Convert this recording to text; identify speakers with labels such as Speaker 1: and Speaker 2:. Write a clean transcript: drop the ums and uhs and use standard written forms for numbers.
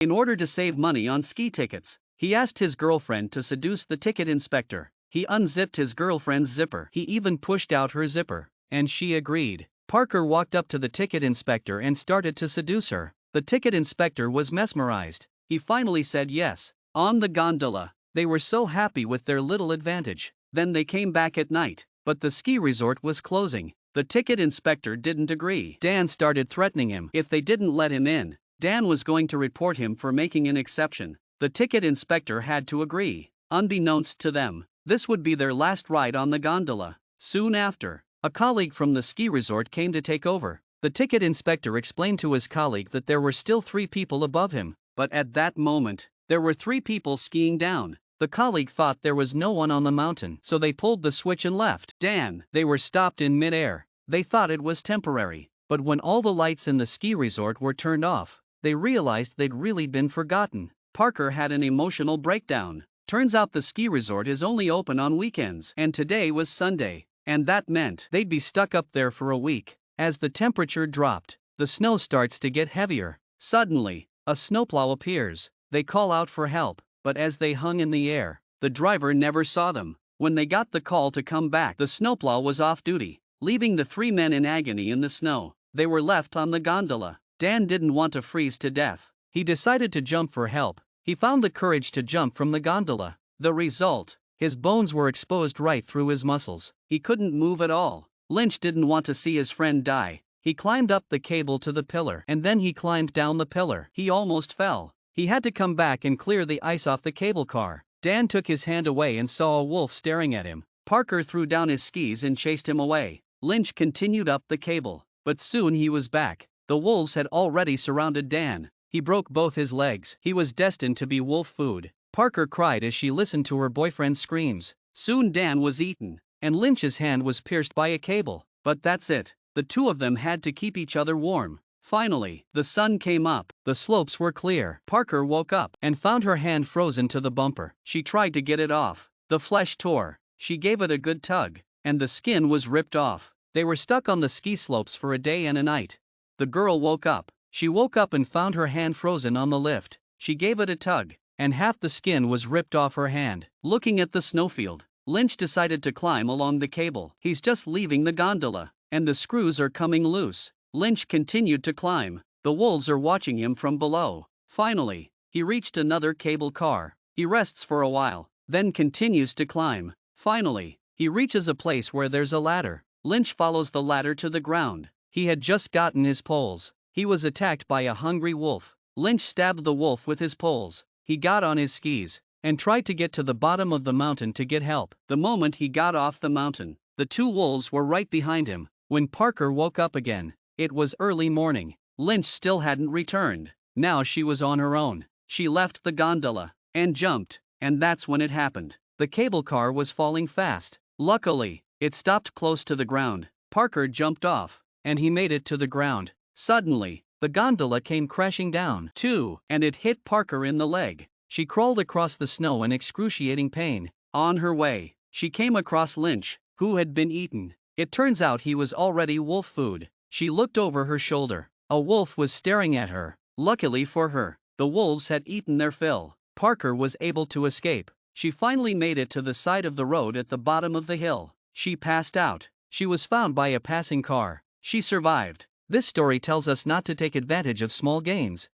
Speaker 1: In order to save money on ski tickets, he asked his girlfriend to seduce the ticket inspector. He unzipped his girlfriend's zipper. He even pushed out her zipper, and she agreed. Parker walked up to the ticket inspector and started to seduce her. The ticket inspector was mesmerized. He finally said yes. On the gondola, they were so happy with their little advantage. Then they came back at night, but the ski resort was closing. The ticket inspector didn't agree. Dan started threatening him. If they didn't let him in, Dan was going to report him for making an exception. The ticket inspector had to agree. Unbeknownst to them, this would be their last ride on the gondola. Soon after, a colleague from the ski resort came to take over. The ticket inspector explained to his colleague that there were still 3 people above him, but at that moment, there were 3 people skiing down. The colleague thought there was no one on the mountain, so they pulled the switch and left. They were stopped in mid-air. They thought it was temporary, but when all the lights in the ski resort were turned off, they realized they'd really been forgotten. Parker had an emotional breakdown. Turns out the ski resort is only open on weekends, and today was Sunday, and that meant they'd be stuck up there for a week. As the temperature dropped, the snow starts to get heavier. Suddenly, a snowplow appears. They call out for help, but as they hung in the air, the driver never saw them. When they got the call to come back, the snowplow was off duty, leaving the 3 men in agony in the snow. They were left on the gondola. Dan didn't want to freeze to death. He decided to jump for help. He found the courage to jump from the gondola. The result: his bones were exposed right through his muscles. He couldn't move at all. Lynch didn't want to see his friend die. He climbed up the cable to the pillar, and then he climbed down the pillar. He almost fell. He had to come back and clear the ice off the cable car. Dan took his hand away and saw a wolf staring at him. Parker threw down his skis and chased him away. Lynch continued up the cable, but soon he was back. The wolves had already surrounded Dan. He broke both his legs. He was destined to be wolf food. Parker cried as she listened to her boyfriend's screams. Soon Dan was eaten, and Lynch's hand was pierced by a cable. But that's it. The 2 of them had to keep each other warm. Finally, the sun came up. The slopes were clear. Parker woke up and found her hand frozen to the bumper. She tried to get it off. The flesh tore. She gave it a good tug, and the skin was ripped off. They were stuck on the ski slopes for a day and a night. The girl woke up. She woke up and found her hand frozen on the lift. She gave it a tug, and half the skin was ripped off her hand. Looking at the snowfield, Lynch decided to climb along the cable. He's just leaving the gondola, and the screws are coming loose. Lynch continued to climb. The wolves are watching him from below. Finally, he reached another cable car. He rests for a while, then continues to climb. Finally, he reaches a place where there's a ladder. Lynch follows the ladder to the ground. He had just gotten his poles. He was attacked by a hungry wolf. Lynch stabbed the wolf with his poles. He got on his skis and tried to get to the bottom of the mountain to get help. The moment he got off the mountain, the 2 wolves were right behind him. When Parker woke up again, it was early morning. Lynch still hadn't returned. Now she was on her own. She left the gondola and jumped, and that's when it happened. The cable car was falling fast. Luckily, it stopped close to the ground. Parker jumped off, and he made it to the ground. Suddenly, the gondola came crashing down, too, and it hit Parker in the leg. She crawled across the snow in excruciating pain. On her way, she came across Lynch, who had been eaten. It turns out he was already wolf food. She looked over her shoulder. A wolf was staring at her. Luckily for her, the wolves had eaten their fill. Parker was able to escape. She finally made it to the side of the road at the bottom of the hill. She passed out. She was found by a passing car. She survived. This story tells us not to take advantage of small gains.